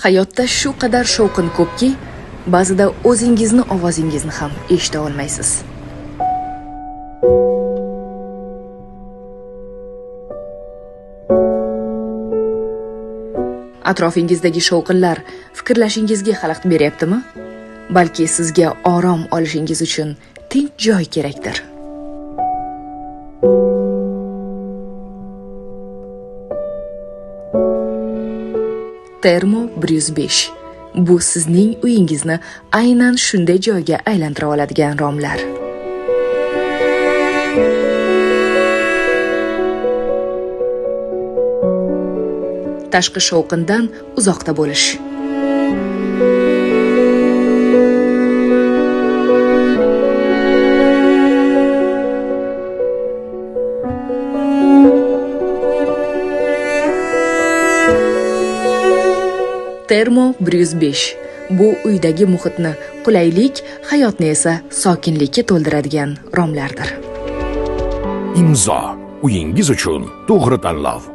Hayotda shu qadar shovqin ko'pki, ba'zida o'zingizni ovozingizni ham eshita olmaysiz. Atrofingizdagi shovqinlar fikrlashingizga xalaqit beryaptimi? Balki sizga orom olishingiz uchun tinch joy kerakdir. Termo 105. Bu sizning uyingizni aynan shunday joyga aylantira oladigan romlar. Tashqi shovqindan uzoqda bo'lish. Termo 105. Bu uydagi muhitni qulaylik, hayotni esa sokinlikka to'ldiradigan romlardir. Imzo. Uyingiz uchun to'g'ri tanlov.